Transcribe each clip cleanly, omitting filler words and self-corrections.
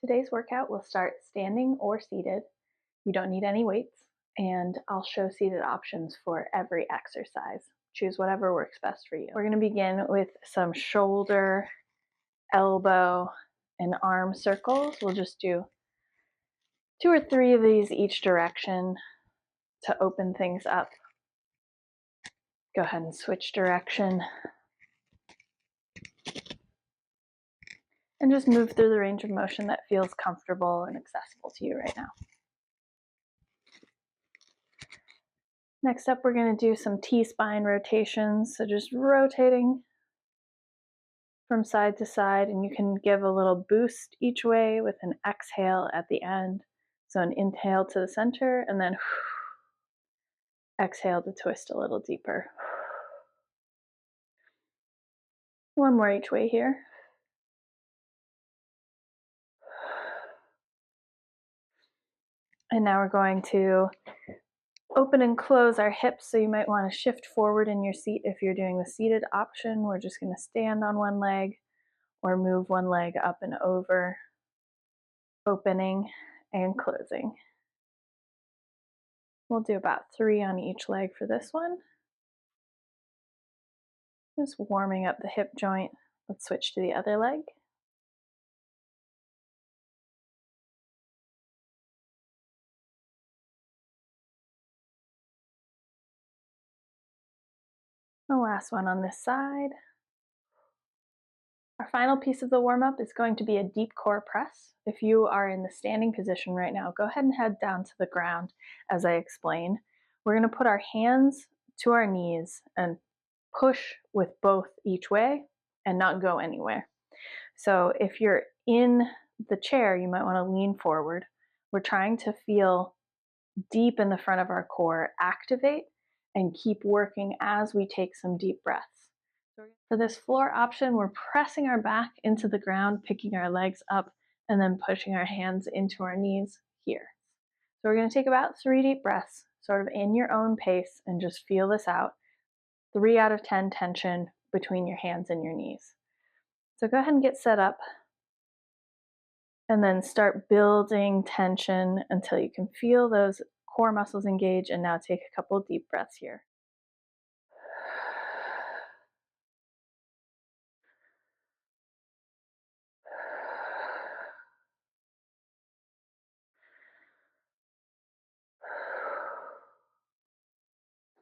Today's workout will start standing or seated. You don't need any weights, and I'll show seated options for every exercise. Choose whatever works best for you. We're going to begin with some shoulder, elbow, and arm circles. We'll just do 2 or 3 of these each direction to open things up. Go ahead and switch direction. And just move through the range of motion that feels comfortable and accessible to you right now. Next up, we're going to do some T-spine rotations. So just rotating from side to side, and you can give a little boost each way with an exhale at the end. So an inhale to the center, and then exhale to twist a little deeper. One more each way here. And now we're going to open and close our hips, so you might want to shift forward in your seat if you're doing the seated option. We're just going to stand on one leg or move one leg up and over, opening and closing. We'll do about 3 on each leg for this one. Just warming up the hip joint. Let's switch to the other leg. The last one on this side. Our final piece of the warm-up is going to be a deep core press. If you are in the standing position right now, go ahead and head down to the ground as I explain. We're going to put our hands to our knees and push with both each way and not go anywhere. So if you're in the chair, you might want to lean forward. We're trying to feel deep in the front of our core activate and keep working as we take some deep breaths. For this floor option, we're pressing our back into the ground, picking our legs up, and then pushing our hands into our knees here. So we're going to take about 3 deep breaths, sort of in your own pace, and just feel this out. 3 out of 10 tension between your hands and your knees. So go ahead and get set up, and then start building tension until you can feel those core muscles engage. And now take a couple deep breaths here.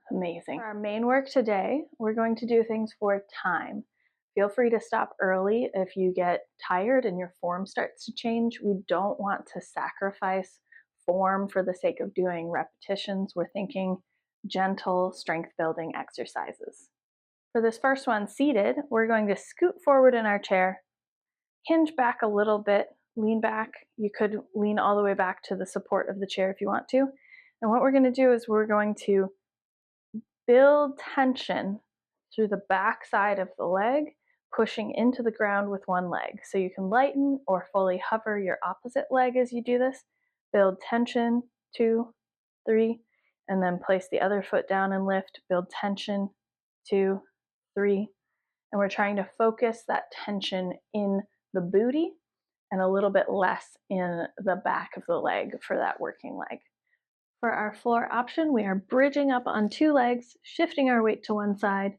Amazing. For our main work today, we're going to do things for time. Feel free to stop early if you get tired and your form starts to change. We don't want to sacrifice form for the sake of doing repetitions. We're thinking gentle strength building exercises. For this first one, seated, we're going to scoot forward in our chair, hinge back a little bit, lean back. You could lean all the way back to the support of the chair if you want to. And what we're going to do is we're going to build tension through the back side of the leg, pushing into the ground with one leg. So you can lighten or fully hover your opposite leg as you do this. Build tension, 2, 3, and then place the other foot down and lift. Build tension, 2, 3. And we're trying to focus that tension in the booty and a little bit less in the back of the leg for that working leg. For our floor option, we are bridging up on 2 legs, shifting our weight to one side,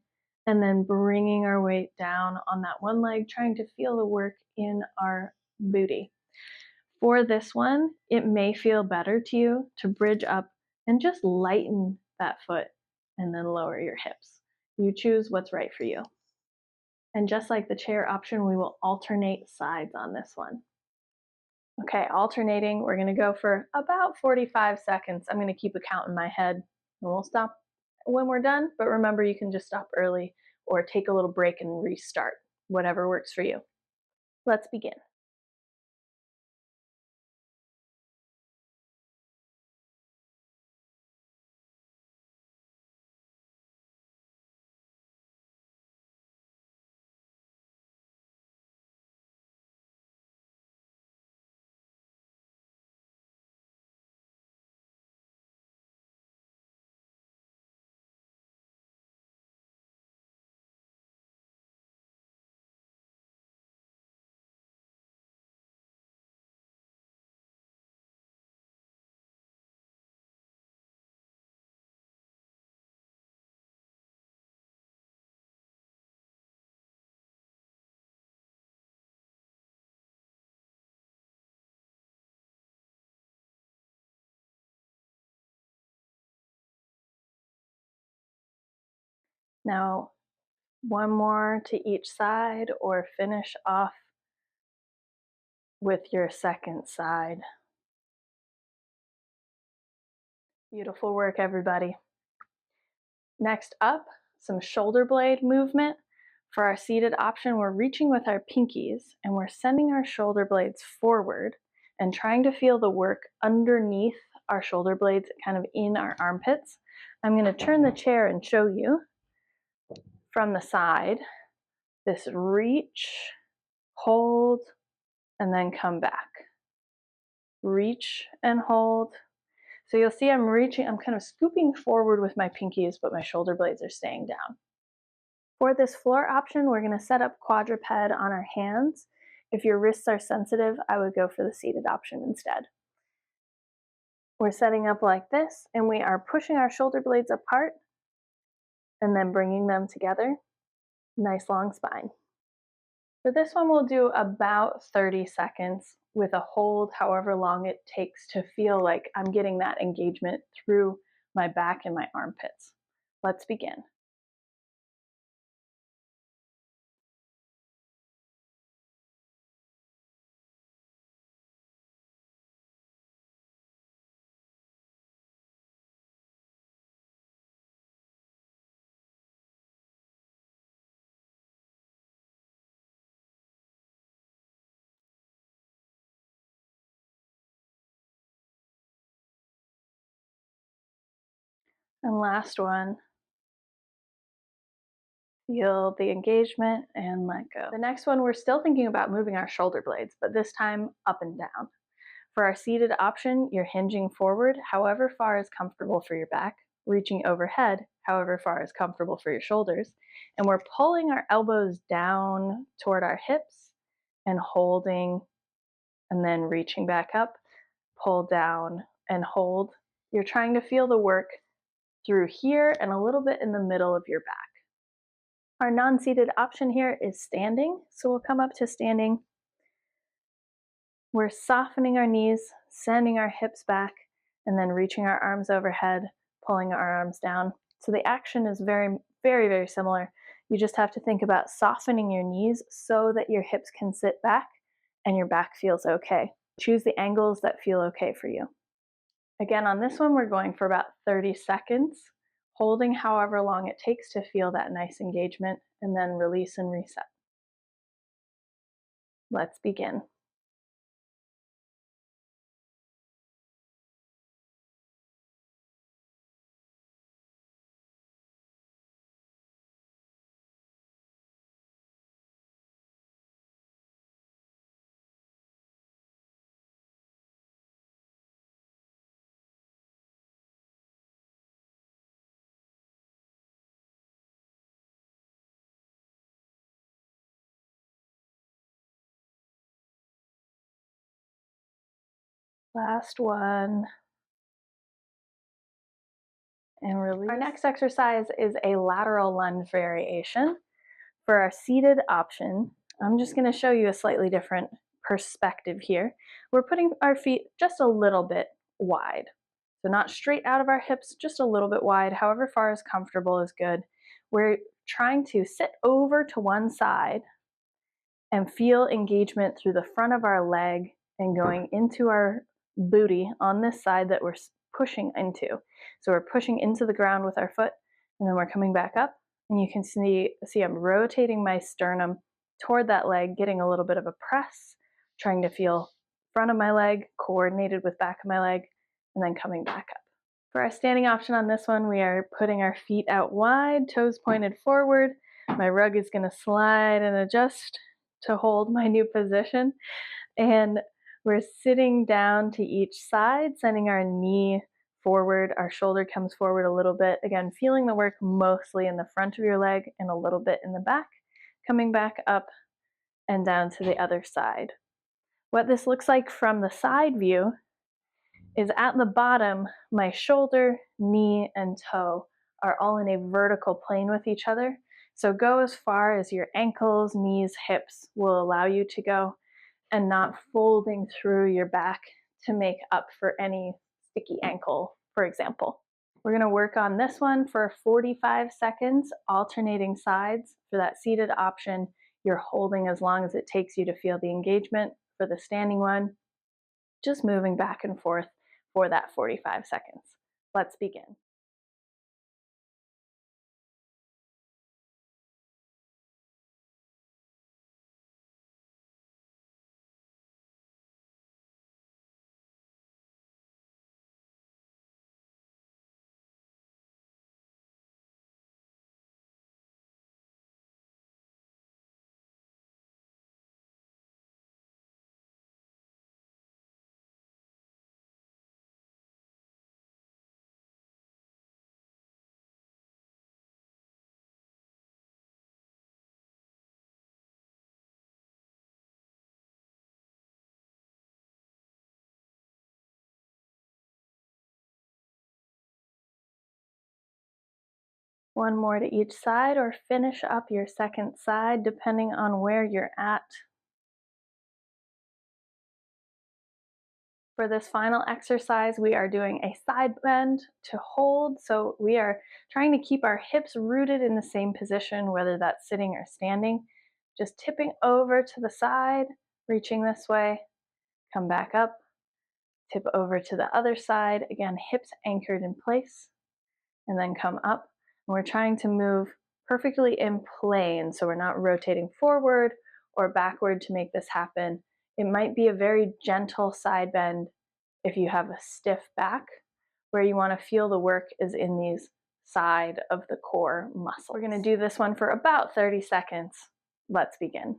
and then bringing our weight down on that one leg, trying to feel the work in our booty. For this one, it may feel better to you to bridge up and just lighten that foot and then lower your hips. You choose what's right for you. And just like the chair option, we will alternate sides on this one. Okay, alternating, we're gonna go for about 45 seconds. I'm gonna keep a count in my head and we'll stop when we're done, but remember you can just stop early or take a little break and restart, whatever works for you. Let's begin. Now, one more to each side, or finish off with your second side. Beautiful work, everybody. Next up, some shoulder blade movement. For our seated option, we're reaching with our pinkies and we're sending our shoulder blades forward and trying to feel the work underneath our shoulder blades, kind of in our armpits. I'm going to turn the chair and show you from the side. This reach, hold, and then come back. Reach and hold. So you'll see I'm kind of scooping forward with my pinkies, but my shoulder blades are staying down. For this floor option, we're going to set up quadruped on our hands. If your wrists are sensitive, I would go for the seated option instead. We're setting up like this, and we are pushing our shoulder blades apart and then bringing them together. Nice long spine. For this one, we'll do about 30 seconds with a hold, however long it takes to feel like I'm getting that engagement through my back and my armpits. Let's begin. And last one. Feel the engagement and let go. The next one, we're still thinking about moving our shoulder blades, but this time up and down. For our seated option, you're hinging forward, however far is comfortable for your back, reaching overhead, however far is comfortable for your shoulders, and we're pulling our elbows down toward our hips and holding, and then reaching back up, pull down and hold. You're trying to feel the work through here and a little bit in the middle of your back. Our non-seated option here is standing, so we'll come up to standing. We're softening our knees, sending our hips back, and then reaching our arms overhead, pulling our arms down. So the action is very, very, very similar. You just have to think about softening your knees so that your hips can sit back and your back feels okay. Choose the angles that feel okay for you. Again, on this one, we're going for about 30 seconds, holding however long it takes to feel that nice engagement, and then release and reset. Let's begin. Last one. And release. Our next exercise is a lateral lunge variation. For our seated option, I'm just going to show you a slightly different perspective here. We're putting our feet just a little bit wide. So not straight out of our hips, just a little bit wide, however far is comfortable is good. We're trying to sit over to one side and feel engagement through the front of our leg and going into our booty on this side that we're pushing into. So we're pushing into the ground with our foot, and then we're coming back up, and you can see I'm rotating my sternum toward that leg, getting a little bit of a press, trying to feel front of my leg coordinated with back of my leg, and then coming back up. For our standing option on this one, we are putting our feet out wide, toes pointed forward. My rug is going to slide and adjust to hold my new position. And we're sitting down to each side, sending our knee forward. Our shoulder comes forward a little bit. Again, feeling the work mostly in the front of your leg and a little bit in the back. Coming back up and down to the other side. What this looks like from the side view is at the bottom, my shoulder, knee, and toe are all in a vertical plane with each other. So go as far as your ankles, knees, hips will allow you to go, and not folding through your back to make up for any sticky ankle, for example. We're going to work on this one for 45 seconds, alternating sides. For that seated option, you're holding as long as it takes you to feel the engagement. For the standing one, just moving back and forth for that 45 seconds. Let's begin. One more to each side, or finish up your second side depending on where you're at. For this final exercise, we are doing a side bend to hold. So we are trying to keep our hips rooted in the same position, whether that's sitting or standing. Just tipping over to the side, reaching this way, come back up, tip over to the other side. Again, hips anchored in place, and then come up. And we're trying to move perfectly in plane, so we're not rotating forward or backward to make this happen. It might be a very gentle side bend if you have a stiff back. Where you want to feel the work is in these side of the core muscles. We're going to do this one for about 30 seconds. Let's begin.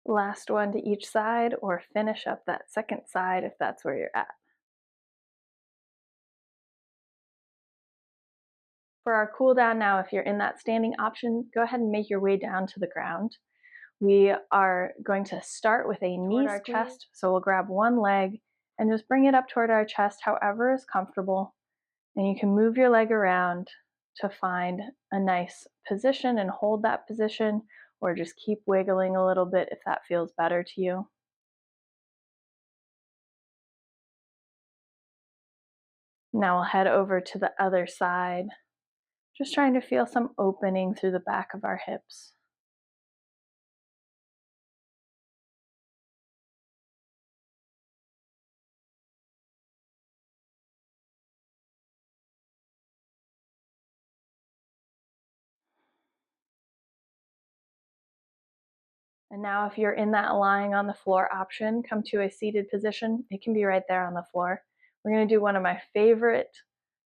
Last one to each side, or finish up that second side if that's where you're at. For our cool down now, if you're in that standing option, go ahead and make your way down to the ground. We are going to start with a knee our chest, so we'll grab one leg and just bring it up toward our chest, however is comfortable. And you can move your leg around to find a nice position and hold that position, or just keep wiggling a little bit if that feels better to you. Now we'll head over to the other side, just trying to feel some opening through the back of our hips. And now if you're in that lying on the floor option, come to a seated position. It can be right there on the floor. We're going to do one of my favorite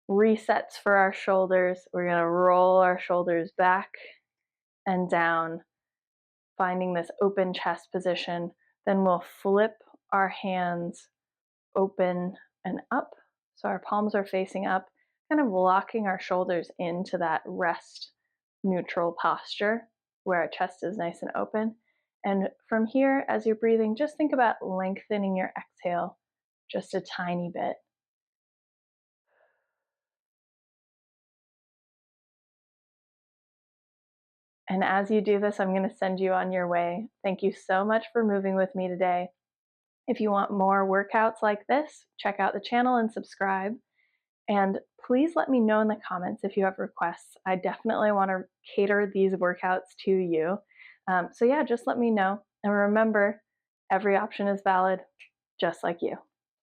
resets for our shoulders. We're going to roll our shoulders back and down, finding this open chest position. Then we'll flip our hands open and up. So our palms are facing up, kind of locking our shoulders into that rest neutral posture where our chest is nice and open. And from here, as you're breathing, just think about lengthening your exhale just a tiny bit. And as you do this, I'm going to send you on your way. Thank you so much for moving with me today. If you want more workouts like this, check out the channel and subscribe. And please let me know in the comments if you have requests. I definitely want to cater these workouts to you. So yeah, just let me know. And remember, every option is valid, just like you.